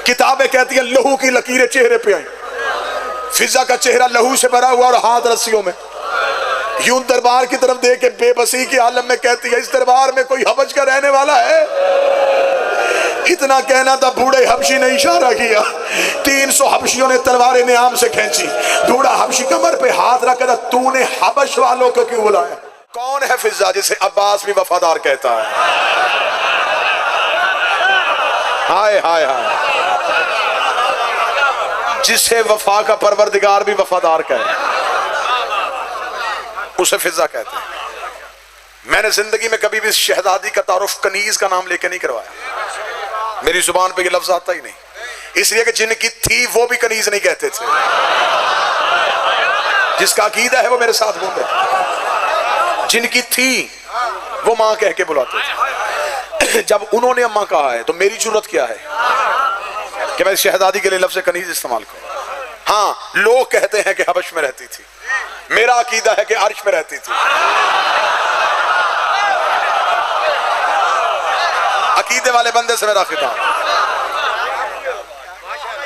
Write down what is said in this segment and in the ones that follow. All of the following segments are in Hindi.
किताबें कहती है लहू की लकीरें चेहरे पे आई। फिजा का चेहरा लहू से भरा हुआ और हाथ रस्सियों में। यूं दरबार की तरफ देख के बेबसी की आलम में कहती है इस दरबार में कोई हबश का रहने वाला है? इतना कहना था, बूढ़े हबशी ने इशारा किया। 300 हबशियों ने तलवारें नियाम से खींची। बूढ़ा हबशी कमर पे हाथ रखा था, तूने हबश वालों को क्यों बुलाया? कौन है फिजा जिसे अब्बास भी वफादार कहता है? हाय हाय हाय, जिसे वफा का परवरदिगार भी वफादार कहे उसे फिजा कहते हैं। मैंने जिंदगी में कभी भी शहजादी का तारुफ कनीज का नाम लेके नहीं करवाया, मेरी जुबान पे ये लफ्ज आता ही नहीं, इसलिए कि जिनकी थी वो भी कनीज नहीं कहते थे। जिसका अकीदा है वो मेरे साथ बोले, जिनकी थी वो मां कह के बुलाते थे। जब उन्होंने अम्मा कहा है तो मेरी जरूरत क्या है कि मैं शहजादी के लिए लफ्ज कनीज इस्तेमाल करूं? हाँ, लोग कहते हैं कि हबश में रहती थी, मेरा अकीदा है कि अर्श में रहती थी। अकीदे वाले बंदे से मेरा खिताब।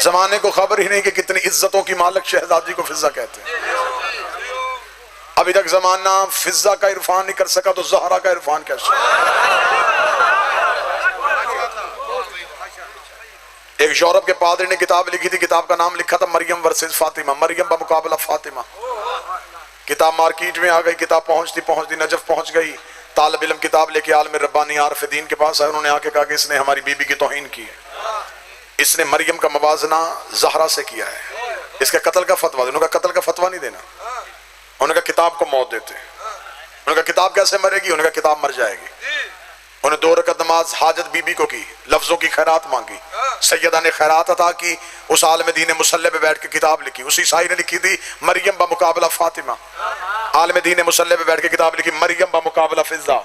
जमाने को खबर ही नहीं कि कितनी इज्जतों की मालिक शहजादी को फिजा कहते हैं। अभी तक जमाना फिजा का इरफान नहीं कर सका तो ज़हरा का इरफान कैसे? एक यूरोप के पादरी ने किताब लिखी थी, किताब का नाम लिखा था मरियम वर्सेस फातिमा, मरियम का मुकाबला फातिमा। किताब मार्केट में आ गई, किताब पहुंचती नजफ पहुंच गई। तालिब इल्म किताब लेके आलम रब्बानी आरिफ दीन के पास आए। उन्होंने आके कहा कि इसने हमारी बीबी की तौहीन की है, इसने मरियम का मवाजना ज़हरा से किया है, इसके कत्ल का फतवा दे। उन्होंने कहा कत्ल का फतवा नहीं देना। उन्होंने कहा किताब को मौत देते। उन्होंने कहा किताब कैसे मरेगी? उन्होंने कहा किताब मर जाएगी। उन्होंने 2 रकअत नमाज हाजत बीबी को की, लफ्जों की खैरात मांगी, सैयदा ने खैरात अता की, उस आलम दीन ने मुसल्ले पे बैठ के किताब लिखी। उसी ईसाई ने लिखी थी मरियम बा मुकाबला फातिमा। आलम दीन ने मुसल्ले पे बैठ के किताब लिखी मरियम बा मुकाबला फिजा।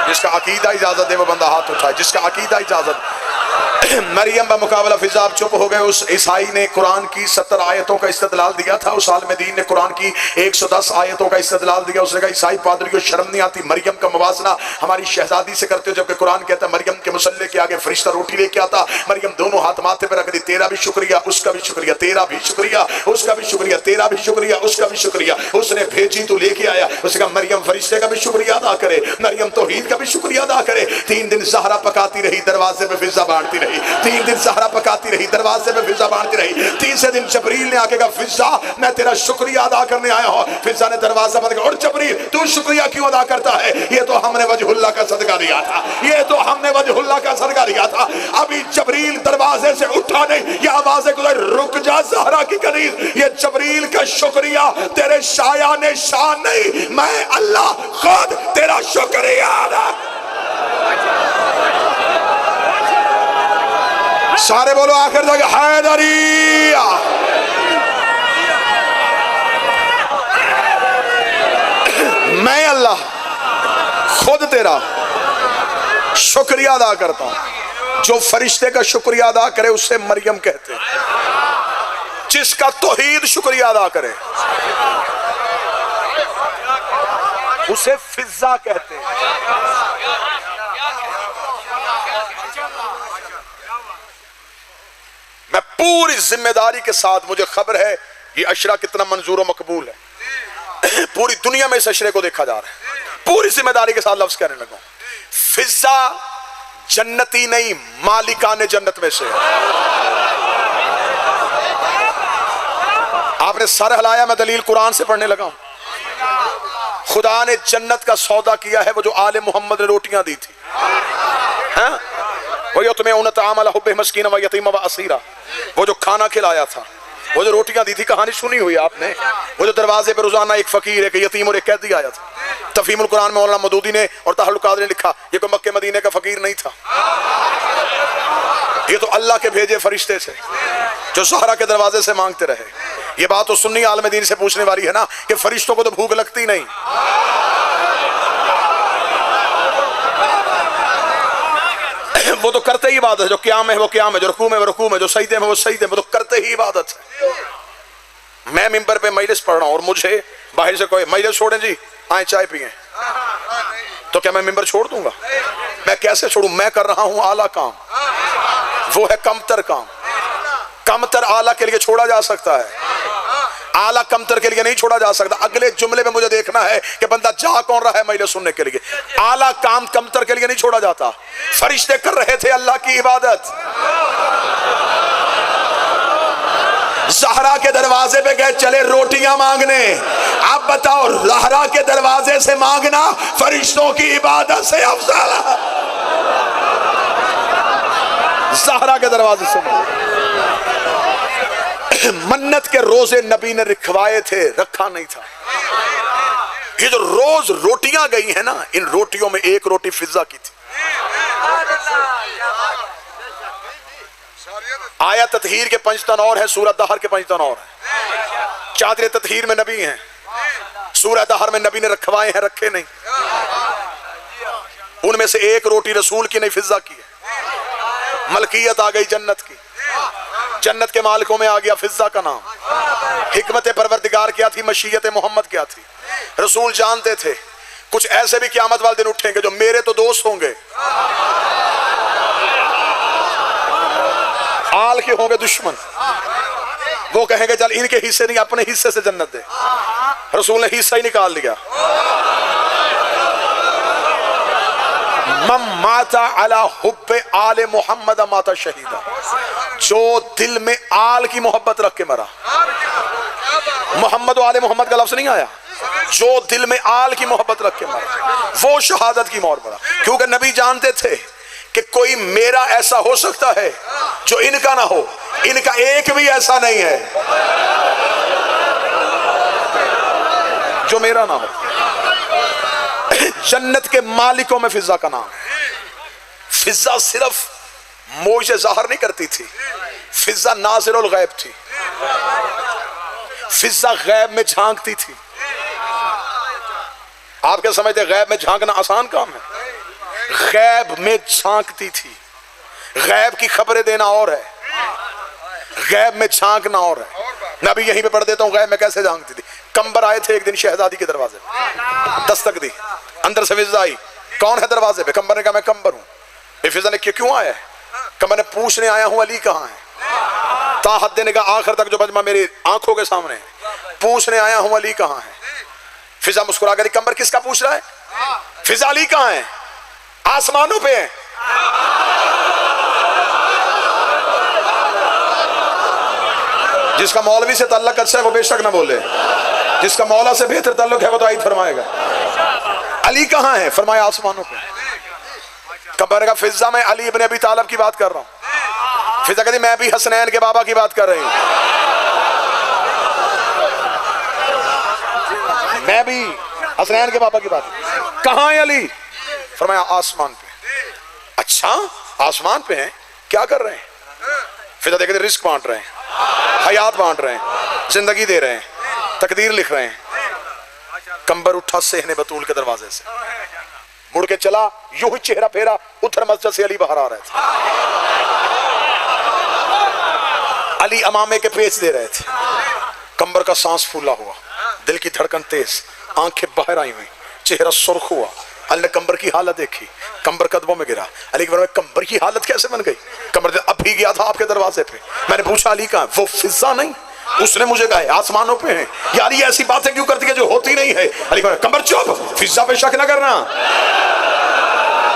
जिसका अकीदा इजाजत दे वो बंदा हाथ उठाए, जिसका अकीदा इजाजत। मरियम बा मुकाबला फिजा। आप चुप हो गए। उस ईसाई ने कुरान की 70 आयतों का इस्तदलाल दिया था, उस आलम दीन ने कुरान की 110 आयतों का इस्तदलाल दिया। उसने कहा ईसाई पादरी को शर्म नहीं आती, मरियम का मवाजना हमारी शहजादी से करते हो, जबकि कुरान कहता है मरियम के मुसल्ले के आगे फरिश्ता रोटी लेके आता। मरियम दोनों हाथ माथे पर रख दी, तेरा भी शुक्रिया, उसका भी शुक्रिया, तेरा भी शुक्रिया, उसका भी शुक्रिया, तेरा भी शुक्रिया, उसका भी शुक्रिया। उसने भेजी तो लेके आया। उसने कहा मरियम फरिश्ते का भी शुक्रिया अदा करे, मरियम तौहीद का भी शुक्रिया अदा करे। 3 दिन ज़हरा पकाती रही, दरवाजे पे फिजा बांटती रही। 3 दिन ज़हरा पकाती रही, दरवाजे पे फिजा बांटती रही। 3 दिन जबरील ने आके कहा फिजा मैं तेरा शुक्रिया अदा करने आया हूं। फिजा ने दरवाजा बंद किया। और जबरील तू शुक्रिया क्यों अदा करता है? ये तो हमने वजहुल्लाह का सदका दिया था, ये तो हमने वजहुल्लाह का सदका दिया था। अभी जबरील दरवाजे से उठा नहीं, ये आवाज़ें गुजर, रुक जा ज़हरा की कनीज, ये जबरील का शुक्रिया तेरे शाया ने शान नहीं, मैं अल्लाह खुद तेरा शुक्रिया अदा। सारे बोलो आखिर तक हैदरिया। मैं अल्लाह खुद तेरा शुक्रिया अदा करता हूं। जो फरिश्ते का शुक्रिया अदा करे उसे मरियम कहते हैं, जिसका तौहीद शुक्रिया अदा करे उसे फिजा कहते हैं। मैं पूरी जिम्मेदारी के साथ, मुझे खबर है ये अशरा कितना मंजूर और मकबूल है, पूरी दुनिया में इस अशरे को देखा जा रहा है, पूरी जिम्मेदारी के साथ लफ्ज कहने लगा। फिजा जन्नती नहीं, मालिकाने जन्नत में से। आपने सर हिलाया, मैं दलील कुरान से पढ़ने लगा हूं। खुदा ने जन्नत का सौदा किया है, वो जो आले मोहम्मद ने रोटियां दी थी, वो तुम्हें मस्कीन व यतीम व असीरा, वो जो खाना खिलाया था, वो जो रोटियां दी थी। कहानी सुनी हुई आपने, वो जो दरवाजे पर रोजाना एक फकीर, एक यतीम और एक कैदी आया था। तफहीमुल कुरान में मौलाना मदूदी ने और ताहुल कादरी ने लिखा ये कोई मक्के मदीने का फकीर नहीं था, ये तो अल्लाह के भेजे फरिश्ते थे जो ज़हरा के दरवाजे से मांगते रहे। ये बात तो सुन्नी आलम दीन से पूछने वाली है ना कि फरिश्तों को तो भूख लगती नहीं। वो तो करते ही इबादत है, जो क़याम है वो क़याम है, जो रुकू में वो रुकू में, जो सजदे में वो सजदे में, वो तो करते ही इबादत है। मैं मिंबर पे मजलिस पढ़ रहा हूँ और मुझे बाहर से कोई मजलिस छोड़ें जी, आए चाय पिए, तो क्या मैं मिंबर छोड़ दूंगा? मैं कैसे छोड़ूं? मैं कर रहा हूं आला काम, वो है कमतर काम। कमतर आला के लिए छोड़ा जा सकता है, आला कमतर के लिए नहीं छोड़ा जा सकता। अगले जुमले में मुझे देखना है कि बंदा जा कौन रहा है महिला सुनने के लिए। आला काम कमतर के लिए नहीं छोड़ा जाता। फरिश्ते कर रहे थे अल्लाह की इबादत, ज़हरा के दरवाजे पे गए, चले रोटियां मांगने। आप बताओ, ज़हरा के दरवाजे से मांगना फरिश्तों की इबादत से अफजल है। ज़हरा के दरवाजे से मन्नत के रोजे नबी ने रखवाए थे, रखा नहीं था। ये जो रोज रोटियां गई है ना, इन रोटियों में एक रोटी फिजा की थी। आया ततहीर के पंचतन और है, सूरत दहर के पंचतन और है। चादर ततहीर में नबी हैं, सूरत दहर में नबी ने रखवाए हैं, रखे नहीं। उनमें से एक रोटी रसूल की नहीं, फिजा की है। मलकियत आ गई जन्नत की, जन्नत के मालिकों में आ गया फिजा का नाम। हिकमत परवरदिगार क्या थी, मशीयत मोहम्मद क्या थी। रसूल जानते थे कुछ ऐसे भी क़यामत वाले दिन उठेंगे जो मेरे तो दोस्त होंगे, आल के होंगे दुश्मन। वो कहेंगे चल इनके हिस्से नहीं, अपने हिस्से से जन्नत दे। रसूल ने हिस्सा ही निकाल लिया। मम माता अला हुब्बे आले मोहम्मद माता शहीदा, जो दिल में आल की मोहब्बत रख के मरा। मोहम्मद आले मोहम्मद का लफ्ज नहीं आया, जो दिल में आल की मोहब्बत रख के मरा वो शहादत की मौत मरा। क्योंकि नबी जानते थे कि कोई मेरा ऐसा हो सकता है जो इनका ना हो, इनका एक भी ऐसा नहीं है जो मेरा ना हो। जन्नत के मालिकों में फिजा का नाम है। फिजा सिर्फ मोजे ज़ाहिर नहीं करती थी, फिजा नाज़िरुल गैब थी। फिजा गैब में झांकती थी। आप क्या समझते गैब में झांकना आसान काम है? गैब में झांकती थी। गैब की खबरें देना और है, गैब में झांकना और है। मैं भी यहीं पे पढ़ देता हूँ गैब में कैसे झांकती थी। कंबर आए थे एक दिन शहजादी के दरवाजे पे, दस्तक दी, अंदर से फिजा आई, कौन है दरवाजे पे? कंबर ने कहा मैं कंबर हूँ। फिजा ने क्यों आया है? कंबर ने पूछने आया हूँ अली कहाँ है। ताहद ने कहा आखिर तक जो बजमा मेरी आंखों के सामने है, पूछने आया हूँ अली कहाँ है। फिजा मुस्कुरा कर, कंबर किसका पूछ रहा है? फिजा अली कहाँ है? आसमानों पे है। जिसका मौलवी से ताल्लुक अच्छा है वो बेशक ना बोले, जिसका मौला से बेहतर ताल्लुक है वो तो आयत फरमाएगा। अली कहाँ है? फरमाया आसमानों पे। कंबर का फिजा मैं अली इब्ने अबी तालिब की बात कर रहा हूँ। फिजा कहती मैं भी हसनैन के बाबा की बात कर रही हूँ, मैं भी हसनैन के बाबा की बात। कहाँ है अली? फरमाया आसमान पे। अच्छा आसमान पे हैं, क्या कर रहे हैं? फिजा देखते रिस्क बांट रहे हैं, हयात बांट रहे हैं, जिंदगी दे रहे हैं, तकदीर लिख रहे हैं। कंबर उठा सेहने बतूल के दरवाजे से, मुड़ के चला, यूं ही चेहरा फेरा, उधर मस्जिद से अली बाहर आ रहे थे। अली अमामे के पेच दे रहे थे। कंबर का सांस फूला हुआ, दिल की धड़कन तेज, आंखें बाहर आई हुई, चेहरा सुर्ख हुआ। अल्लाह ने कंबर की हालत देखी, कंबर कदमों में गिरा। अली के बारे में कंबर की हालत कैसे बन गई? कंबर अब भी गया था आपके दरवाजे पे, मैंने पूछा अली कहाँ? वो फिजा नहीं, उसने मुझे कहा आसमानों पे है। यार ये ऐसी बातें क्यों करती है जो होती नहीं है? अली कंबर चुप, फिजा पे शक न करना।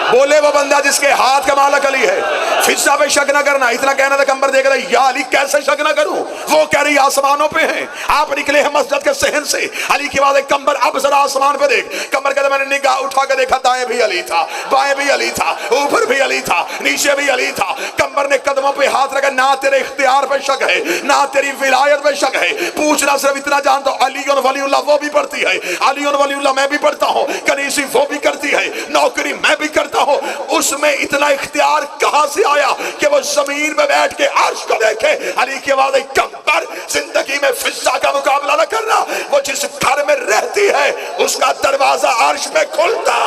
बोले वो बंदा जिसके हाथ का मालिक अली है, फिजा पे शक न करना। इतना कहना था, कंबर देख रहा या अली कैसे शक न करूं? वो कह रही आसमानों पे है। आप निकले हैं मस्जिद के सहन से, अली की बात है, कंबर अब जरा आसमान पे देख। कंबर कहता मैंने निगाह उठा के देखा, दाएं भी अली था, बाएं भी अली था, ऊपर भी अली था, नीचे भी अली था। कंबर ने कदमों पे हाथ रखा, ना तेरे इख्तियार पे शक है, ना तेरी विलायत पे शक है। पूछना सिर्फ इतना जानता हूं, अली और वलीउल्लाह वो भी पढ़ती है, अली और वलीउल्लाह मैं भी पढ़ता हूं, कनीसी वो भी करती है, नौकरी मैं भी करता हूं। उसमें इतना इख्तियार कहां से आया कि वो जमीन पे बैठ के अर्श को देखे? अली की आवाज, कंबर जिंदगी में फिजा का मुकाबला न करना। वो जिस घर में रहती है उसका दरवाजा अर्श पे खुलता।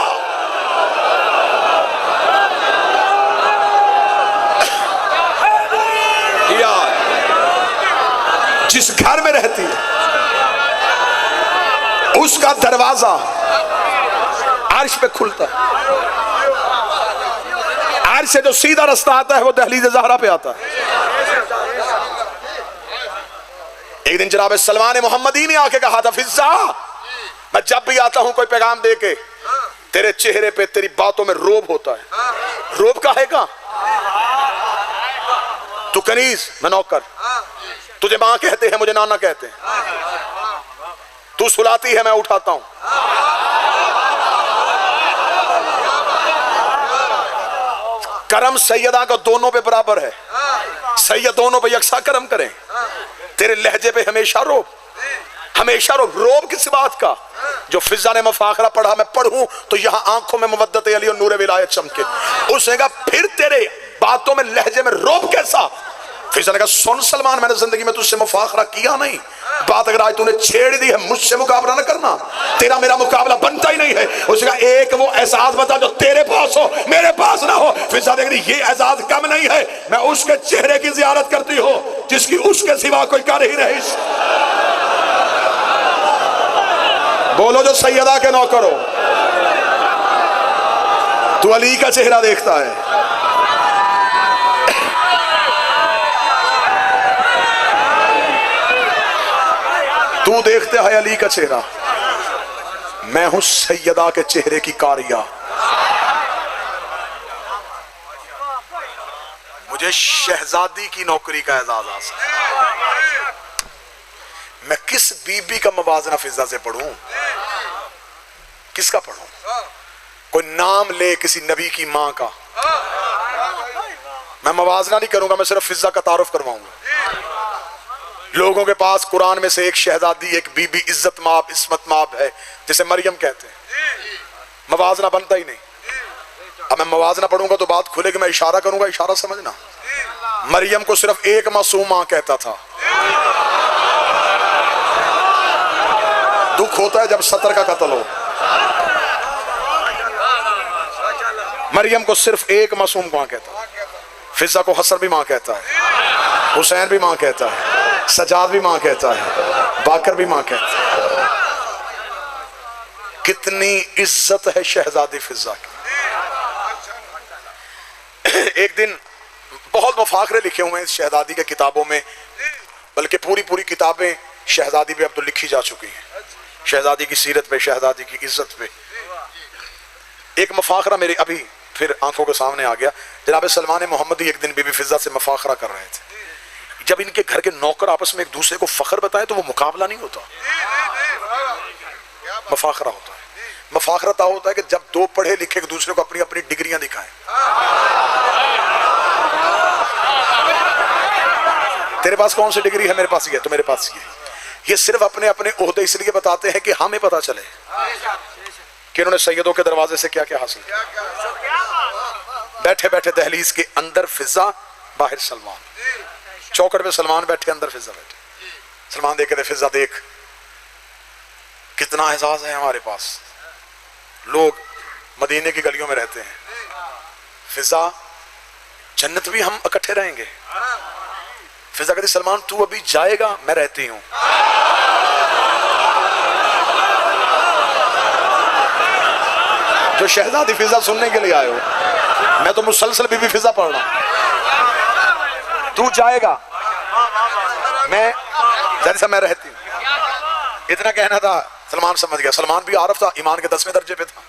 जिस घर में रहती है उसका दरवाजा अर्श पे खुलता है। अर्श से जो सीधा रास्ता आता है वो दहलीज ज़हरा पे आता है। एक दिन जनाब सलमान मोहम्मदी ने आके कहा था, फिजा मैं जब भी आता हूं कोई पैगाम दे के, तेरे चेहरे पे तेरी बातों में रोब होता है। रोब का है का? तू कनीज, मैं नौकर, तुझे मां कहते हैं, मुझे नाना कहते हैं, तू सुलाती है, मैं उठाता हूं। करम सैयदा का दोनों पे बराबर है, सैयद दोनों पे यकसा करम करें। तेरे लहजे पे हमेशा रोब, हमेशा रोब किस बात का? जो फिजा ने मफाखरा पढ़ा, मैं पढ़ूं तो यहां आंखों में मुवद्दत अली और नूर विलायत चमके। उसने कहा फिर तेरे बातों में लहजे में रोब कैसा? फिजा ने कहा सुन सलमान, मैंने जिंदगी में तुझसे मुफाखरा किया नहीं, बात अगर आज तूने छेड़ दी है मुझसे मुकाबला न करना, तेरा मेरा मुकाबला बनता ही नहीं है। उसने कहा एक वो एहसास बता जो तेरे पास हो मेरे पास ना हो। फिजा देख रही ये एहसास कम नहीं है, मैं उसके चेहरे की जियारत करती हूँ जिसकी उसके सिवा कोई कर ही नहीं। बोलो जो सैयदा के नौकर हो, तू अली का चेहरा देखता है। तू देखते है अली का चेहरा, मैं हूं सैयदा के चेहरे की कारिया। मुझे शहजादी की नौकरी का एजाज हासिल। मैं किस बीबी का मवाजना फिजा से पढ़ूं? किसका पढ़ूं? कोई नाम ले किसी नबी की मां का, मैं मवाजना नहीं करूंगा, मैं सिर्फ फिजा का तारुफ करवाऊंगा। लोगों के पास कुरान में से एक शहजादी, एक बीबी इज्जत माब इस्मत माब है जिसे मरियम कहते हैं, मवाजना बनता ही नहीं। अब मैं मवाजना पढ़ूंगा तो बात खुलेगी, मैं इशारा करूंगा, इशारा समझना। मरियम को सिर्फ एक मासूम मां कहता था। दुख होता है जब 70 का कत्ल हो। मरियम को सिर्फ एक मासूम मां कहता है। फिजा को हसन भी मां कहता है, हुसैन भी मां कहता है, सजाद भी मां कहता है, बाकर भी मां कहता है। कितनी इज्जत है शहजादी फिजा की। एक दिन बहुत मफाखरे लिखे हुए हैं इस शहजादी के किताबों में, बल्कि पूरी पूरी किताबें शहजादी पे अब तो लिखी जा चुकी हैं, शहजादी की सीरत पे, शहजादी की इज्जत पे। एक मफाखरा मेरे अभी फिर आंखों के सामने आ गया। जनाब सलमान मोहम्मदी एक दिन बीबी फिजा से मफाखरा कर रहे थे। जब इनके घर के नौकर आपस में एक दूसरे को फख्र बताए तो वो मुकाबला नहीं होता, मफाखरा होता है। मफाखरा ता होता है कि जब दो पढ़े लिखे एक दूसरे को अपनी अपनी डिग्रियां दिखाएं। तेरे पास कौन सी डिग्री है? मेरे पास ये, तो मेरे पास ये सिर्फ अपने अपने ओहदे इसलिए बताते हैं कि हमें पता चले कि इन्होंने सैयदों के दरवाजे से क्या क्या हासिल किया। बैठे बैठे दहलीज के अंदर फिजा, बाहर सलमान, चौकट पे सलमान बैठे, अंदर फिजा बैठे। सलमान देख रहे, फिजा देख कितना एहसास है हमारे पास, लोग मदीने की गलियों में रहते हैं, फिजा जन्नत भी हम इकट्ठे रहेंगे। फिजा कहती सलमान तू अभी जाएगा, मैं रहती हूं। जो शहजादी फिजा सुनने के लिए आए हो, मैं तो मुसलसल बीबी फिजा पढ़ रहा हूं। तू जाएगा, मैं जैसा मैं रहती हूं। इतना कहना था, सलमान समझ गया। सलमान भी आरफ था, ईमान के 10वें दर्जे पे था।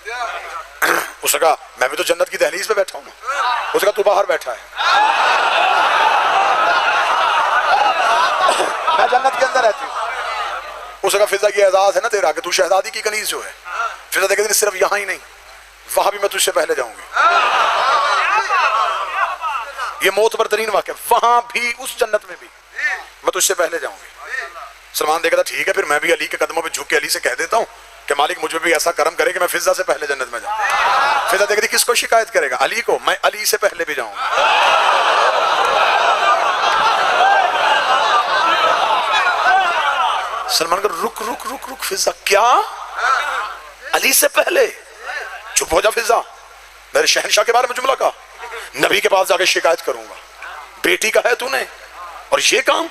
उसने कहा मैं भी तो जन्नत की दहलीज पे बैठा हूं ना। उसने कहा तू बाहर बैठा है, मैं जन्नत के अंदर रहती हूं। उसने कहा फिजा की एजाज है ना तेरा कि तू शहजादी की कनीज जो है। फिजा देखे सिर्फ यहां ही नहीं, वहां भी मैं तुझसे पहले जाऊंगी। ये मोतबर तरीन वाक़या, वहां भी उस जन्नत में भी मैं तुझसे पहले जाऊंगी। सलमान देखा था ठीक है, फिर मैं भी अली के कदमों पे झुक के अली से कह देता हूं कि मालिक मुझे भी ऐसा करम करे कि मैं फिजा से पहले जन्नत में जाऊं। फिजा देखती किसको शिकायत करेगा? अली को। मैं अली से पहले भी जाऊंगा। सलमान का रुक रुक रुक रुक, फिजा क्या? अली से पहले? चुप हो जा फिजा, मेरे शहनशाह के बारे में जुमला कहा। नबी के पास जाके शिकायत करूंगा, बेटी का है तूने और ये काम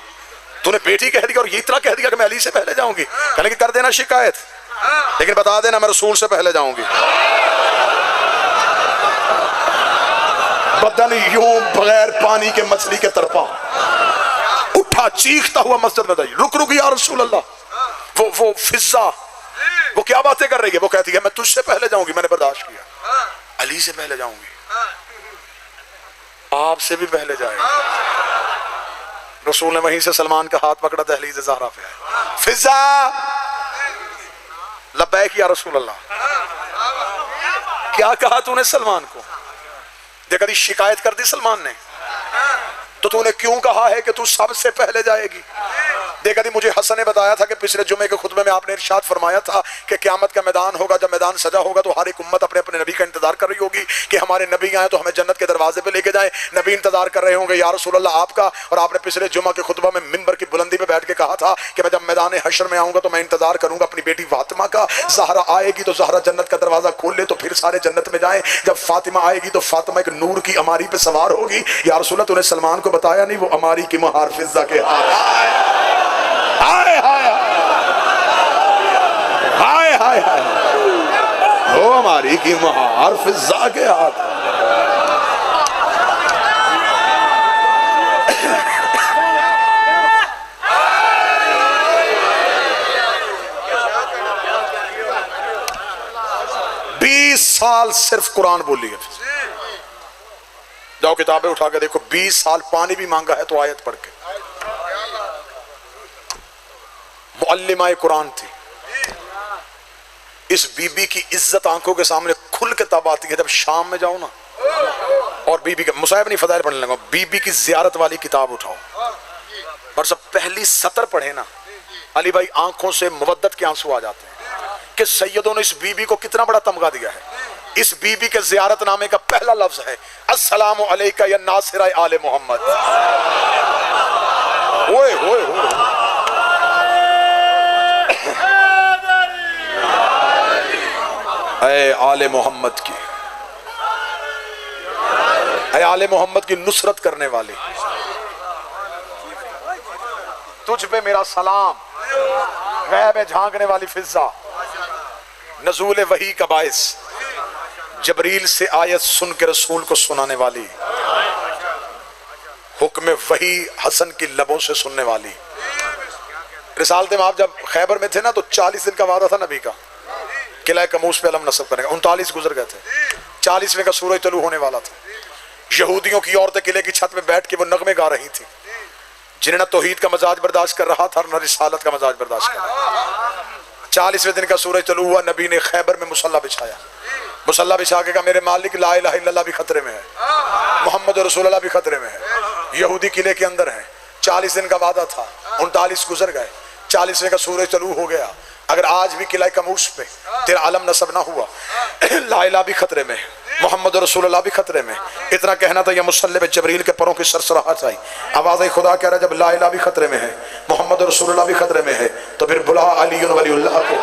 तूने बेटी कह दिया और ये इतना कह दिया कि मैं अली से पहले जाऊंगी। कहने की कर देना शिकायत, लेकिन बता देना मैं रसूल से पहले जाऊंगी। बदन यूं बगैर पानी के मछली के तरफा उठा, चीखता हुआ मस्जिद में जाइए, रुक रुक या रसूल अल्लाह। वो फिजा वो क्या बातें कर रही है? वो कहती है मैं तुझसे पहले जाऊंगी, मैंने बर्दाश्त किया। अली से पहले जाऊंगी, आपसे भी पहले जाएगी। रसूल ने वहीं से सलमान का हाथ पकड़ा, दहलीज ज़हरा पे आए। फिजा लब्बैक या रसूल अल्लाह। क्या कहा तूने सलमान को? देखा दी शिकायत कर दी सलमान ने, तो तूने क्यों कहा है कि तू सबसे पहले जाएगी? देखा दी मुझे हसन ने बताया था कि पिछले जुमे के खुतबे में आपने इरशाद फरमाया था कि क़यामत का मैदान होगा, जब मैदान सजा होगा तो हर एक उम्मत अपने अपने नबी का इंतजार कर रही होगी कि हमारे नबी आए तो हमें जन्नत के दरवाजे पे लेके जाए। नबी इंतजार कर रहे होंगे या रसूल अल्लाह आपका। और आपने पिछले जुमा के खुतबा में मिंबर की बुलंदी पे बैठ के कहा था कि मैं जब मैदान हशर में आऊंगा तो मैं इंतजार करूंगा अपनी बेटी फातिमा का। ज़हरा आएगी तो ज़हरा जन्नत का दरवाजा खोल ले तो फिर सारे जन्नत में जाए। जब फातिमा आएगी तो फातिमा एक नूर की अमारी पे सवार होगी। या रसूल अल्लाह तूने सलमान को बताया नहीं वो अमारी की महार फिजा के हाथ। हाय हाय हाय हाय हाय, वो हमारी की महार फिजा के हाथ। साल सिर्फ कुरान बोली है। जाओ किताबें उठा के देखो, 20 साल पानी भी मांगा है तो आयत पढ़ के। मुअल्लिमा कुरान थी। इस बीबी की इज्जत आंखों के सामने खुल के तब आती है जब शाम में जाओ ना और बीबी के मुसाहिब नहीं फजाइल पढ़ने लगा, बीबी की जियारत वाली किताब उठाओ और सब पहली सतर पढ़े ना, अली भाई आंखों से मुवद्दत के आंसू आ जाते हैं कि सैयदों ने इस बीबी को कितना बड़ा तमगा दिया है। इस बीबी के जियारत नामे का पहला लफ्ज है अस्सलामु अलैका या नासिरा आले मोहम्मद। ओए ओए ओए, ऐ आले मोहम्मद की, ऐ आले मोहम्मद की नुसरत करने वाले, तुझ पे मेरा सलाम। गैब में झांकने वाली फिजा, नज़ूल वही का बाइस, जबरील से आयत सुन के रसूल को सुनाने वाली, हुक्म वही हसन की लबों से सुनने वाली। रिसालत में आप जब खैबर में थे ना तो 40 दिन का वादा था नबी का, किला कमूस पे अलम नस्ब करने का। 39 गुजर गए थे, 40वें का सूरज तलू होने वाला था। यहूदियों की औरतें किले की छत पे बैठ के वो नगमे गा रही थी, जिन्हें न तौहीद का मजाज बर्दाश्त कर रहा था न रिसालत का मजाज बर्दाश्त कर रहा। 40वें दिन का सूरज तलू हुआ, नबी ने खैबर में मुसल्ला बिछाया। मुसल्ला बिछा के कहा मेरे मालिक ला इलाहा इल्लल्लाह भी खतरे में है, मोहम्मद रसूलुल्लाह भी खतरे में है। यहूदी किले के अंदर है। 40 दिन का वादा था, 39 गुजर गए, 40वें का सूरज तलू हो गया। अगर आज भी किला कमूस पे तेरा आलम नसब ना हुआ, ला इलाहा भी खतरे में है, मोहम्मद रसूलुल्लाह भी खतरे में। इतना कहना था, यह मुसल्ले पे जबरील के पैरों की सरसराहट आई। आवाज़ खुदा कह रहा जब ला इलाहा भी खतरे में है, मोहम्मद रसूलुल्लाह भी खतरे में है, तो फिर बुला अली वलीउल्लाह को।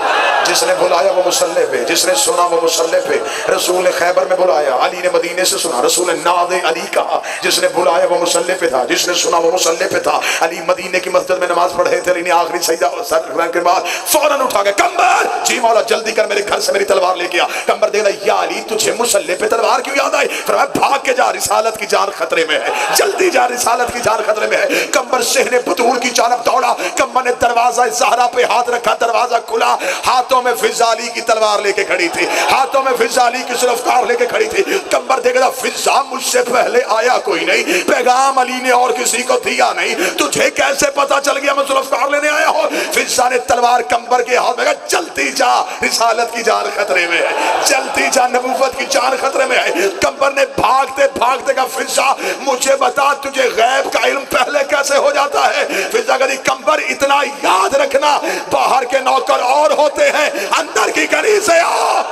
जिसने बुलाया वो मुसल्ले पे, जिसने सुना वो मुसल्ले पे। रसूल ने खैबर में बुलाया, अली ने मदीने से सुना, रसूल ने नादे अली कहा। जिसने बुलाया वो मुसल्ले पे था, जिसने सुना वो मुसल्ले पे था। अली मदीने की मस्जिद में नमाज पढ़े थे, अली ने आखिरी सजदा के बाद फौरन उठा के कंबर, जी मौला जल्दी कर मेरे घर से मेरी तलवार लेके आ। कंबर दे रहा, या अली तुझे मुसल्ले पे तलवार क्यों याद आई? फिर भाग के जा, रिसालत की जान खतरे में है, जल्दी जा, रिसालत की जान खतरे में है। कंबर शहर बतूल की जानब दौड़ा। कंबर ने दरवाजा ज़हरा पे हाथ रखा, दरवाजा खुला। हाथों में फिजाली की तलवार लेके खड़ी थी, हाथों में फिजाली की जुल्फकार लेके खड़ी थी। कंबर देखेगा फिजा मुझसे पहले आया कोई नहीं, पैगाम अली ने और किसी को दिया नहीं, तुझे कैसे पता चल गया मैं जुल्फकार लेने आया हूं? फिजा ने तलवार कंबर के हाथ में कहा चलती जा, रिसालत की जान खतरे में है, चलती जा, नबूवत की जान खतरे में है। कंबर ने भागते भागते कहा फिजा मुझे बता तुझे गैब का इल्म पहले कैसे हो जाता है? फिजा कहती कंबर इतना याद रखना, बाहर के नौकर और होते हैं, अंदर की गली से आ।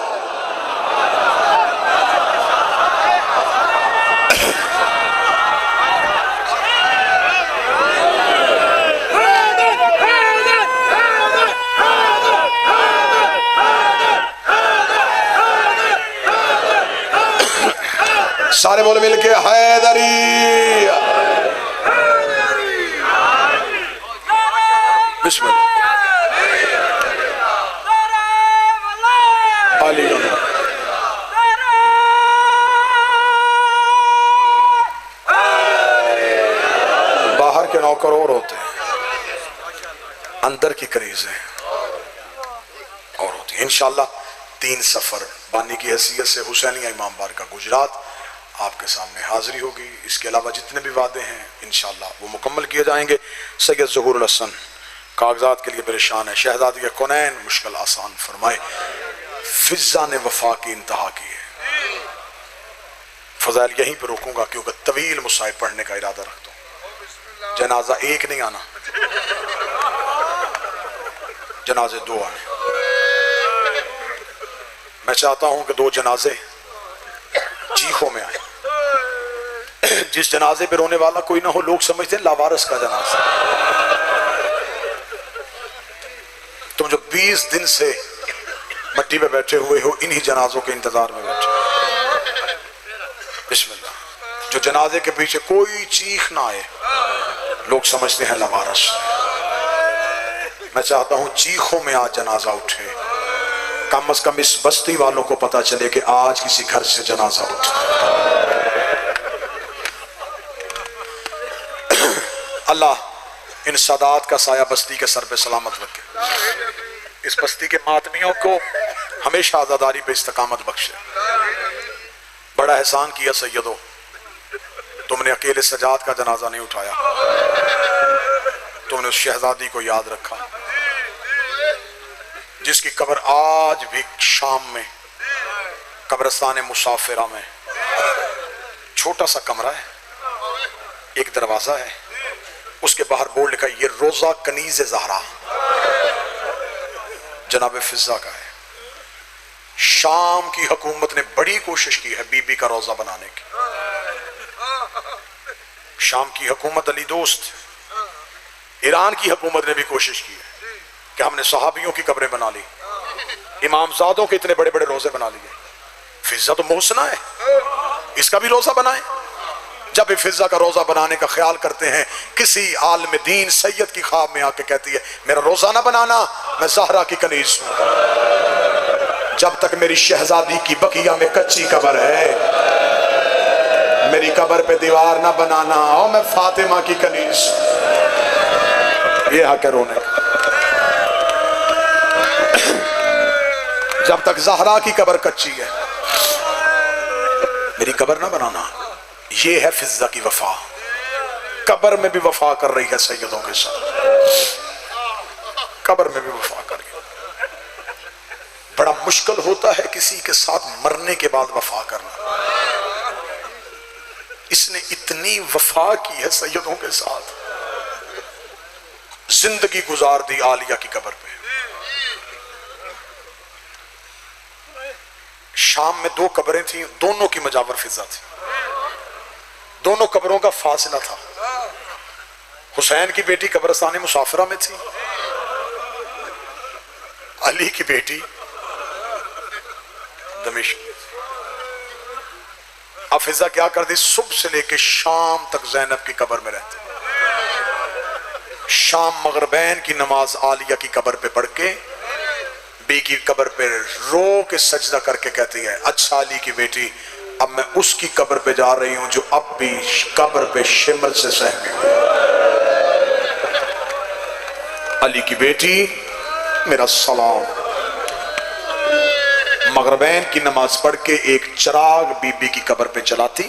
सारे बोल मिलके हैदरी। बिस्मिल्लाह। नौकर और होते हैं, अंदर की करीज है और होती है। इंशाल्लाह 3 सफर बानी की हैसियत से हुसैनिया इमाम बार का गुजरात आपके सामने हाजिरी होगी। इसके अलावा जितने भी वादे हैं इंशाल्लाह वो मुकम्मल किए जाएंगे। सैयद ज़हूरुल हसन कागजात के लिए परेशान है, शहजादी कौनैन मुश्किल आसान फरमाए। फिजा ने वफा की इंतहा की है। फजाइल यहीं पर रोकूंगा क्योंकि तवील मुसाहिब पढ़ने का इरादा रखता हूँ। जनाजा एक नहीं आना, जनाजे 2 आने। मैं चाहता हूं कि 2 जनाजे चीखों में आए। जिस जनाजे पे रोने वाला कोई ना हो, लोग समझते हैं लावारिस का जनाजा। तुम जो 20 दिन से मट्टी पे बैठे हुए हो, इन्हीं जनाजों के इंतजार में बैठे। बिस्मिल्लाह। जो जनाजे के पीछे कोई चीख ना आए, लोग समझते हैं लावारिस। मैं चाहता हूं चीखों में आज जनाजा उठे। कम से कम इस बस्ती वालों को पता चले कि आज किसी घर से जनाजा उठा। अल्लाह इन सादात का साया बस्ती के सर पे सलामत रखे। इस बस्ती के मातमियों को हमेशा आजादारी पे इस्तकामत बख्शे। बड़ा एहसान किया सैयदो, तुमने अकेले सजाद का जनाजा नहीं उठाया, तुमने उस शहजादी को याद रखा जिसकी कब्र आज भी शाम में कब्रिस्तान मुसाफिरा में छोटा सा कमरा है, एक दरवाजा है, उसके बाहर बोर्ड लिखा ये रोजा कनीज ज़हरा जनाब फिजा का है। शाम की हुकूमत ने बड़ी कोशिश की है बीबी का रोजा बनाने की। शाम की हुकूमत अली दोस्त, ईरान की हुकूमत ने भी कोशिश की है कि हमने सहाबियों की कब्रें बना ली, इमामजादों के इतने बड़े बड़े रोजे बना लिए। फिजा तो मोहसना है, इसका भी रोजा बनाए। जब भी फिजा का रोजा बनाने का ख्याल करते हैं, किसी आलिम दीन सैयद की ख्वाब में आके कहती है मेरा रोजा ना बनाना, मैं ज़हरा की कनीज हूं। जब तक मेरी शहजादी की बकिया में कच्ची कब्र है, मेरी कब्र पे दीवार ना बनाना, और मैं फातिमा की कनीज। ये हक है रोने का। जब तक ज़हरा की कब्र कच्ची है, मेरी कब्र ना बनाना। ये है फिजा की वफा। कब्र में भी वफा कर रही है सैयदों के साथ, कब्र में भी वफा कर रही है। बड़ा मुश्किल होता है किसी के साथ मरने के बाद वफा करना। इसने इतनी वफा की है सैयदों के साथ, जिंदगी गुजार दी आलिया की कब्र पे। शाम में 2 कब्रें थी, दोनों की मजावर फिजा थी, दोनों कब्रों का फासला था। हुसैन की बेटी कब्रिस्तान मुसाफिरा में थी, अली की बेटी दमिश्क में थी। अब फिजा क्या कर दी, सुबह से लेकर शाम तक ज़ैनब की कब्र में रहते। शाम मगरिबैन की नमाज आलिया की कब्र पे पढ़ के बी की कब्र पे रो के सजदा करके कहती है अच्छा अली की बेटी, अब मैं उसकी कब्र पे जा रही हूं जो अब भी कब्र पे शिमर से सहमी। अली की बेटी मेरा सलाम। मगरिबैन की नमाज पढ़ के एक चिराग बीबी की कब्र पे चलाती,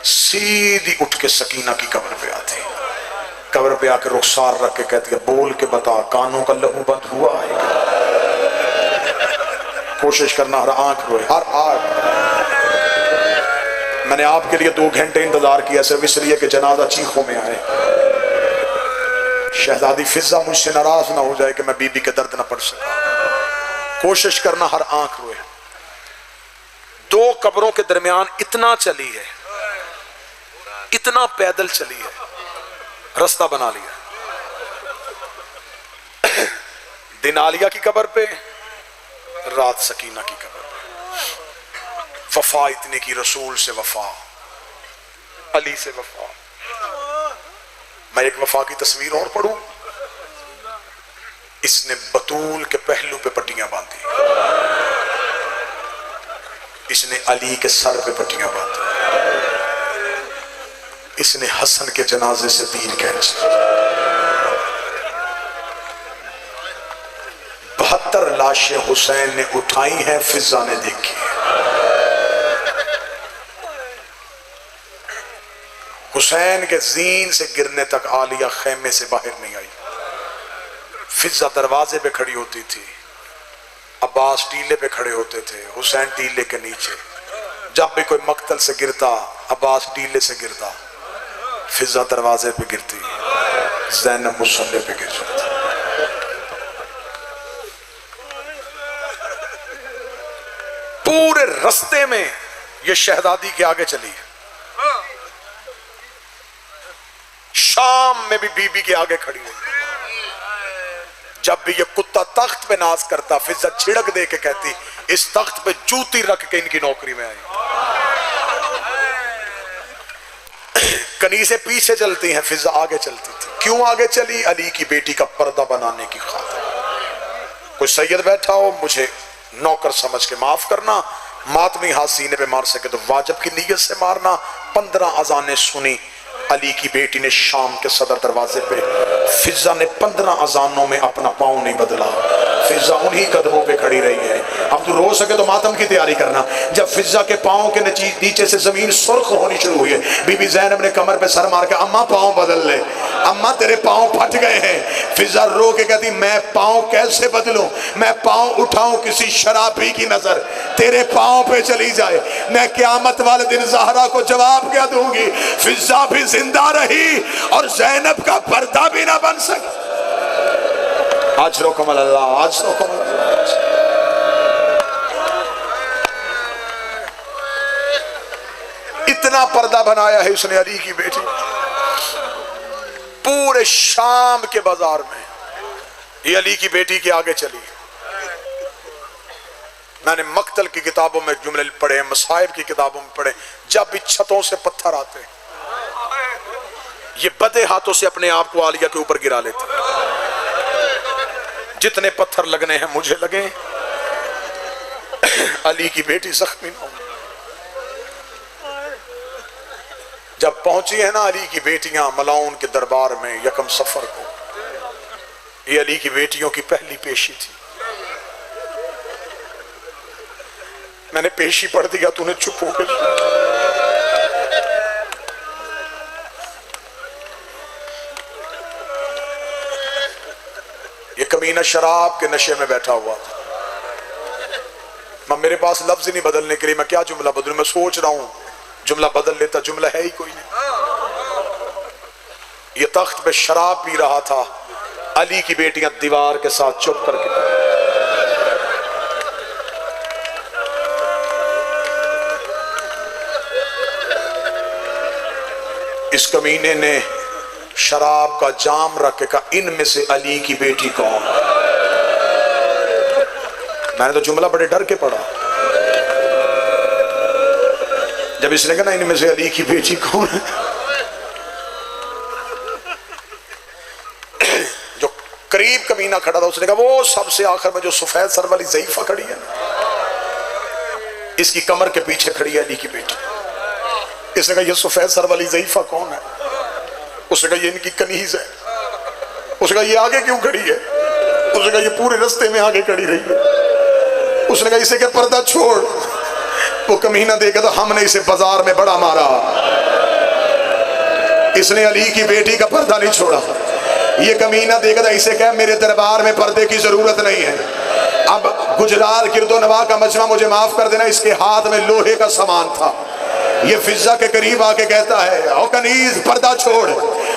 सीधी उठ के सकीना की कब्र पे आती, कब्र पे आके रुखसार रख के कहती है बोल के बता कानों का लहू बंद हुआ है। कोशिश करना हर आंख रोए, हर आंख। मैंने आपके लिए 2 घंटे इंतजार किया सिर्फ इसलिए कि जनाजा चीखों में आए। शहजादी फिजा मुझसे नाराज ना हो जाए कि मैं बीबी के दर्द ना पढ़ सका। कोशिश करना हर आंख रोए। 2 कब्रों के दरमियान इतना चली है, इतना पैदल चली है, रास्ता बना लिया। दिन आलिया की कब्र पे, रात सकीना की कब्र पे। वफा इतनी की, रसूल से वफा, अली से वफा। मैं एक वफा की तस्वीर और पढ़ूं। इसने बतूल के पहलू पे पट्टियां बांधी, इसने अली के सर पे पट्टियां बांधी, इसने हसन के जनाजे से तीर खींच। 72 लाशें हुसैन ने उठाई हैं, फिजा ने देखी। हुसैन के जीन से गिरने तक आलिया खेमे से बाहर नहीं आई। फिजा दरवाजे पे खड़ी होती थी, अब्बास टीले पे खड़े होते थे, हुसैन टीले के नीचे। जब भी कोई मक्तल से गिरता, अब्बास टीले से गिरता, फिजा दरवाजे पे गिरती, ज़ैनब मुसल्ले पे गिर जाती। पूरे रास्ते में ये शहजादी के आगे चली। शाम में भी बीबी के आगे खड़ी हुई। जब भी ये कुत्ता तख्त पे नाज करता, फिजा छिड़क दे के कहती, इस तख्त पे जूती रख के इनकी नौकरी में आई। कनीज़ें पीछे चलती हैं, फिजा आगे चलती थी। क्यों आगे चली? अली की बेटी का पर्दा बनाने की खातिर। कोई सैयद बैठा हो, मुझे नौकर समझ के माफ करना, मातमी हाथ सीने पे मार सके तो वाजिब की नीयत से मारना। 15 अजानें सुनी अली की बेटी ने शाम के सदर दरवाजे पे। फिजा ने 15 अजानों में अपना पाँव नहीं बदला। फिजा उन्हीं कदमों पे खड़ी रही है। अब तू रो सके तो मातम की तैयारी करना। जब फिजा के पाँव के नीचे से जमीन सुर्ख होनी शुरू हुई है, बीबी ज़ैनब ने कमर पे सर मार के, अम्मा पाँव बदल ले, अम्मा तेरे पाँव फट गए हैं। फिजा रो के कहती, मैं पाँव कैसे बदलूं? मैं पाँव उठाऊं किसी शराबी की नजर तेरे पाँव पे चली जाए, मैं क़यामत वाले दिन ज़हरा को जवाब क्या दूंगी? फिजा भी जिंदा रही और ज़ैनब का पर्दा भी ना बन सका। आज रोकम अल्लाह, आज रोकम अल्लाह। इतना पर्दा बनाया है उसने अली की बेटी। पूरे शाम के बाजार में ये अली की बेटी के आगे चली। मैंने मक्तल की किताबों में जुमले पढ़े, मसाइब की किताबों में पढ़े, जब भी छतों से पत्थर आते ये बदे हाथों से अपने आप को आलिया के ऊपर गिरा लेते। जितने पत्थर लगने हैं मुझे लगे, अली की बेटी जख्मी ना हो। जब पहुंची है ना अली की बेटियां मलाउन के दरबार में यकम सफर को, ये अली की बेटियों की पहली पेशी थी। मैंने पेशी पढ़ दिया, तूने चुप हो गई। ये कमीना शराब के नशे में बैठा हुआ था। मेरे पास लफ्ज ही नहीं बदलने के लिए, मैं क्या जुमला बदलूं? मैं सोच रहा हूं जुमला बदल लेता, जुमला है ही कोई नहीं। ये तख्त पे शराब पी रहा था, अली की बेटियां दीवार के साथ चुप करके। इस कमीने ने शराब का जाम रख के कहा, इनमें से अली की बेटी कौन? मैंने तो जुमला बड़े डर के पढ़ा। जब इसने कहा ना इनमें से अली की बेटी कौन है, जो करीब कमीना खड़ा था उसने कहा, वो सबसे आखिर में जो सफेद सर वाली ज़ईफा खड़ी है, इसकी कमर के पीछे खड़ी है अली की बेटी। इसने कहा, ये सफेद सर वाली ज़ईफा कौन है? उसने कहा, ये इनकी कनीज है। उसने कहा, ये आगे क्यों खड़ी है? उसने कहा, ये पूरे रास्ते में आगे खड़ी रही है। उसने कहा, इसे क्या पर्दा छोड़। वो कमीना देखा तो हमने इसे बाजार में बड़ा मारा, इसने अली की बेटी का पर्दा नहीं छोड़ा। ये कमीना देखा था, इसे क्या मेरे दरबार में पर्दे की जरूरत नहीं है। अब गुजरात किरदो नवा का मजमा मुझे माफ कर देना, इसके हाथ में लोहे का सामान था। ये फिजा के करीब आके कहता है, ओ कनीज पर्दा छोड़।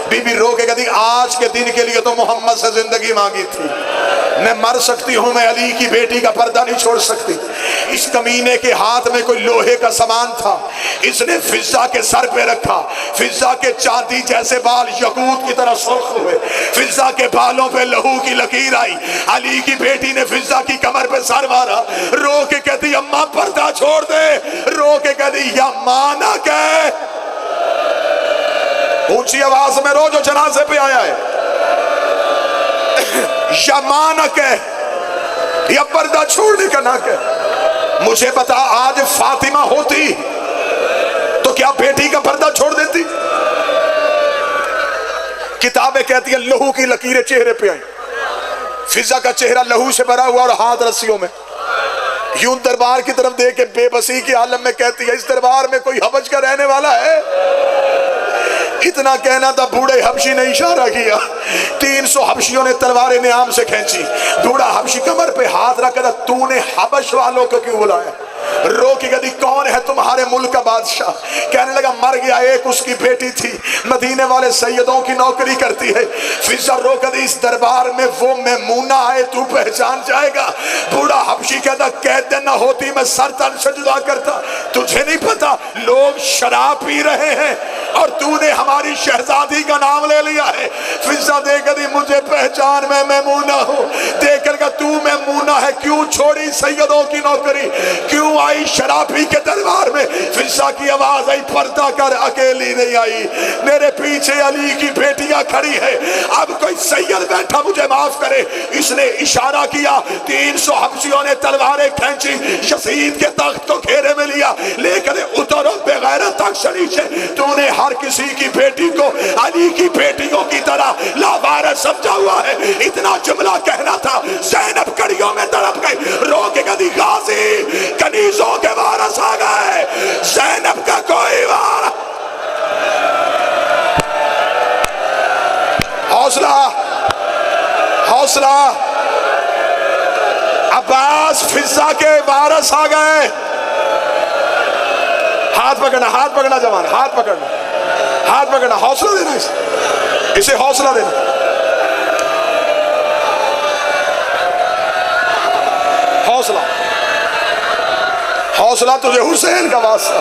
बीबी रो के कहती, आज के दिन के लिए तो मोहम्मद से जिंदगी मांगी थी, मैं मर सकती हूं, मैं अली की बेटी का पर्दा नहीं छोड़ सकती। इस कमीने के हाथ में कोई लोहे का सामान था, इसने फिजा के सर पे रखा। फिजा के चांदी जैसे बाल यकूत की तरह सुर्ख हुए, फिजा के बालों पे लहू की लकीर आई। अली की बेटी ने फिजा की कमर पे सर मारा, रो के कहती, अम्मा पर्दा छोड़ दे। रो के कहती, या माना कह, ऊंची आवाज में रो जो जनाजे पे आया है, या माना कह, या पर्दा छोड़ने का ना कह। मुझे बता, आज फातिमा होती तो क्या बेटी का पर्दा छोड़ देती? किताबें कहती है लहू की लकीरें चेहरे पे आई। फिजा का चेहरा लहू से भरा हुआ और हाथ रस्सियों में। यूं दरबार की तरफ देख के बेबसी की आलम में कहती है इस दरबार में कोई हबज का रहने वाला है? इतना कहना था, बूढ़े हबशी ने इशारा किया। 300 हबशियों ने तलवारें नियाम से खींची। बूढ़ा हबशी कमर पे हाथ रखा था, तूने हबश वालों को क्यों बुलाया? रो की गदी, कौन है तुम्हारे मुल्क का बादशाह? कहने लगा मर गया, एक उसकी बेटी थी, मदीने वाले सैयदों की नौकरी करती है। फिजा रो कदी, इस दरबार में वो मैमूना है, तू पहचान जाएगा। बूढ़ा हबशी कहता, कह देना होती मैं सर तन सजदा करता। तुझे नहीं पता लोग शराब पी रहे हैं और तूने हमारी शहजादी का नाम ले लिया है। फिजा दे कदी, मुझे पहचान, मैं मैमूना हूँ। देखकर का तू मैमूना है, क्यों छोड़ी सैयदों की नौकरी, क्यों आई शराबी के दरबार में? फिजा की आवाज आई, पर्दा कर, अकेली नहीं आई, मेरे पीछे अली की बेटियां खड़ी है। अब कोई सैयद बैठा, मुझे माफ करे। इसने इशारा किया, 300 हबशियों ने तलवारें खींची, यजीद के तख्त को घेरे में लिया, लेकर उतरो बेगैरत तख्त से। तूने हर किसी की बेटी को अली की बेटियों की तरह लावारिस समझा हुआ है। इतना जुमला कहना था, ज़ैनब कड़ियों में तड़प गई, रो के कदी गाजी कनीजों के वारस आ गए, ज़ैनब का कोई वार। हौसला, हौसला। अब्बास फिजा के वारस आ गए। हाथ पकड़ना, हाथ पकड़ना जवान, हाथ पकड़ना, हाथ पकड़ना। हौसला देना इसे हौसला देना। हौसला, हौसला तुझे हुसैन का वास्ता।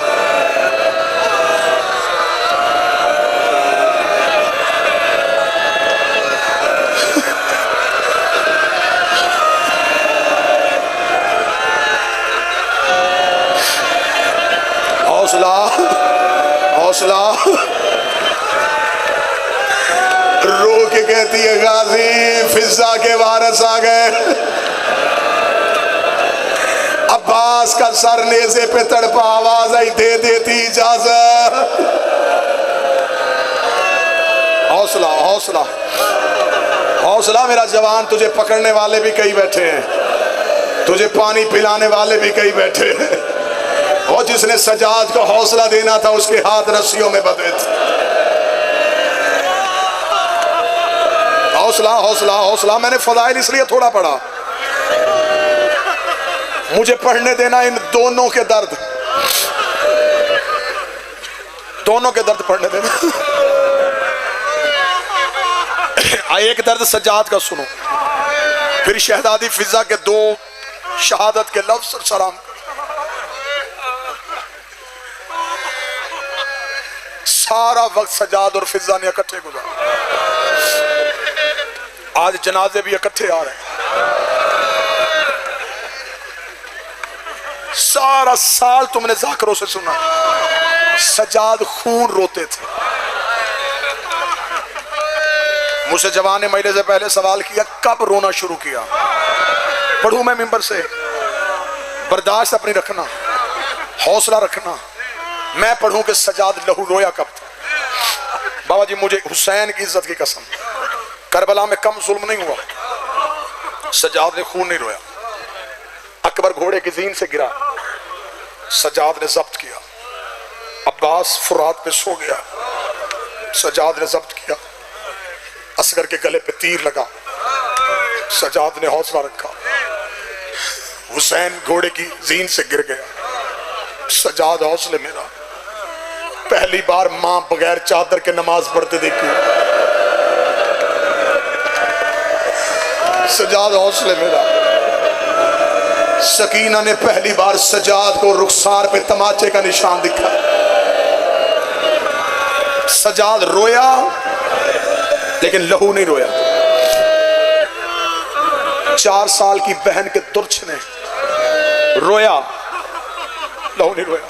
हौसला, हौसला। रो के कहती है गाजी फिजा के वारस आ गए। अब्बास का सर नेज़े पे तड़पा, आवाज आई, दे देती इजाजत। हौसला, हौसला, हौसला मेरा जवान। तुझे पकड़ने वाले भी कई बैठे हैं, तुझे पानी पिलाने वाले भी कई बैठे हैं। और जिसने सजाद को हौसला देना था उसके हाथ रस्सियों में बंधे थे। हौसला, हौसला, हौसला। मैंने फज़ाइल इसलिए थोड़ा पढ़ा, मुझे पढ़ने देना इन दोनों के दर्द, दोनों के दर्द पढ़ने देना। एक दर्द सजाद का सुनो, फिर शहजादी फिजा के 2 शहादत के लफ्ज सलाम। सारा वक्त सजाद और फिजा ने इकट्ठे गुजारा। आज जनाजे भी इकट्ठे आ रहे हैं। सारा साल तुमने जाकरों से सुना, सजाद खून रोते थे। मुझसे जवान ने महीने से पहले सवाल किया, कब रोना शुरू किया? पढ़ूं मैं मिंबर से? बर्दाश्त अपनी रखना, हौसला रखना। मैं पढ़ूं कि सजाद लहू रोया कब था? बाबा जी मुझे हुसैन की इज्जत की कसम, करबला में कम जुल्म नहीं हुआ, सजाद ने खून नहीं रोया। अकबर घोड़े की जीन से गिरा, सजाद ने जब्त किया। अब्बास फुरात पे सो गया, सजाद ने जब्त किया। असगर के गले पे तीर लगा, सजाद ने हौसला रखा। हुसैन घोड़े की जीन से गिर गया, सजाद हौसले मेरा। पहली बार मां बगैर चादर के नमाज पढ़ते देखी, सजाद हौसले मेरा। सकीना ने पहली बार सजाद को रुखसार पे तमाचे का निशान दिखा। सजाद रोया लेकिन लहू नहीं रोया। 4 साल की बहन के दुर्छ ने रोया, लहू नहीं रोया।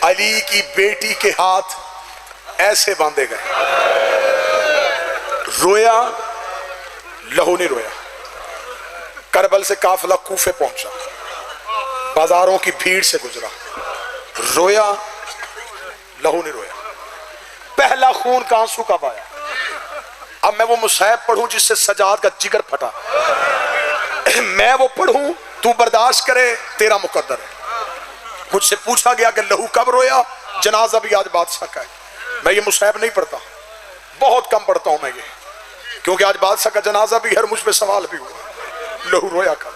अली की बेटी के हाथ ऐसे बांधे गए, रोया, लहू नहीं रोया। करबल से काफिला कूफे पहुंचा, बाजारों की भीड़ से गुजरा, रोया, लहू नहीं रोया। पहला खून का आंसू कब आया? अब मैं वो मुसहब पढ़ूं जिससे सजाद का जिगर फटा, मैं वो पढ़ूं, तू बर्दाश्त करे, तेरा मुकद्दर है। मुझसे पूछा गया कि लहू कब रोया, जनाजा भी आज बादशाह का है। मैं ये मुसहब नहीं पढ़ता, बहुत कम पढ़ता हूं मैं ये, क्योंकि आज बादशाह का जनाजा भी है, मुझ पे सवाल भी हुआ। लहू रोया कब?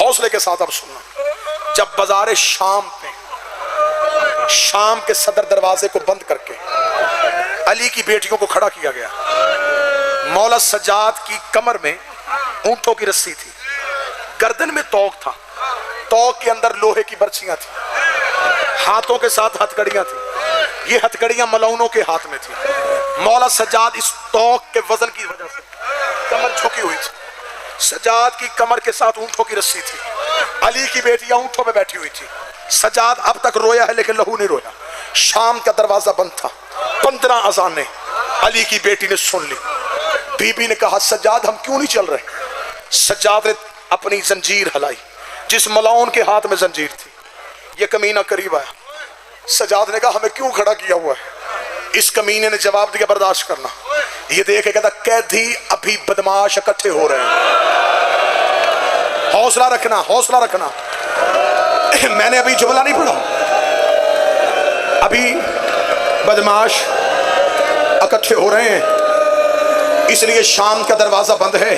हौसले के साथ अब सुनना। जब बाजारे शाम पे, शाम के सदर दरवाजे को बंद करके अली की बेटियों को खड़ा किया गया, मौला सज्जाद की कमर में ऊंटों की रस्सी थी, गर्दन में तौक था, तौक के अंदर लोहे की बर्छियां थी, हाथों के साथ हथकड़ियां थी, ये हथकड़ियां मलौनों के हाथ में थी। मौला सज्जाद इस तौक के वजन की वजह से कमर झुकी हुई थी। सज्जाद की कमर के साथ ऊंटों की रस्सी थी, अली की बेटियां ऊंटों पे बैठी हुई थी। सज्जाद अब तक रोया है लेकिन लहू नहीं रोया। शाम का दरवाजा बंद था, 15 अजानें अली की बेटी ने सुन ली। बीबी ने कहा सज्जाद हम क्यों नहीं चल रहे? सज्जाद ने अपनी जंजीर हलाई, जिस मलाउन के हाथ में जंजीर थी। ये कमीना करीब आया, सज्जाद ने कहा हमें क्यों खड़ा किया हुआ है? इस कमीने ने जवाब दिया बर्दाश्त करना। ये देख के कहता कैदी अभी बदमाश इकट्ठे हो रहे हैं, हौसला रखना, हौसला रखना। मैंने अभी जुमला नहीं पढ़ा, अभी बदमाश इकट्ठे हो रहे हैं, इसलिए शाम का दरवाजा बंद है।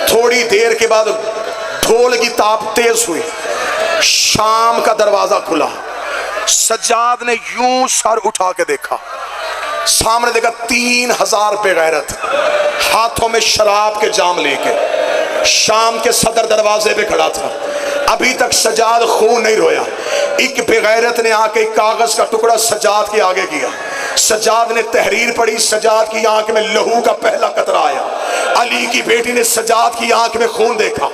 थोड़ी देर के बाद ढोल की ताप तेज हुई, शाम का दरवाजा खुला। सज्जाद ने यूं सर उठा के देखा, सामने देखा 3000 बेगैरत हाथों में शराब के जाम लेके शाम के सदर दरवाजे पे खड़ा था। अभी तक सज्जाद खून नहीं रोया। एक बेगैरत ने आके कागज का टुकड़ा सज्जाद के आगे किया, सज्जाद ने तहरीर पढ़ी, सज्जाद की आंख में लहू का पहला कतरा आया। अली की बेटी ने सज्जाद की आंख में खून देखा,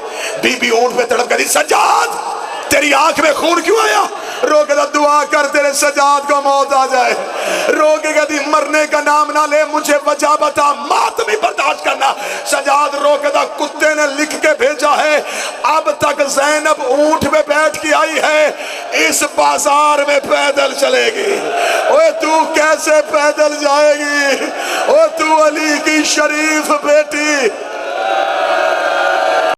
बीबी ऊंट पे तड़प गई, सज्जाद तेरी आंख में खून क्यों आया? रोके तो दुआ कर तेरे सज्जाद को मौत आ जाए। रोके कहती मरने का नाम ना ले, मुझे वजह बता, मौत भी बर्दाश्त करना। सज्जाद रोके तो कुत्ते ने लिख के भेजा है, अब तक ज़ैनब ऊंट पे बैठ के आई है, इस बाजार में पैदल चलेगी। ओए तू कैसे पैदल जाएगी? ओ तू अली की शरीफ बेटी,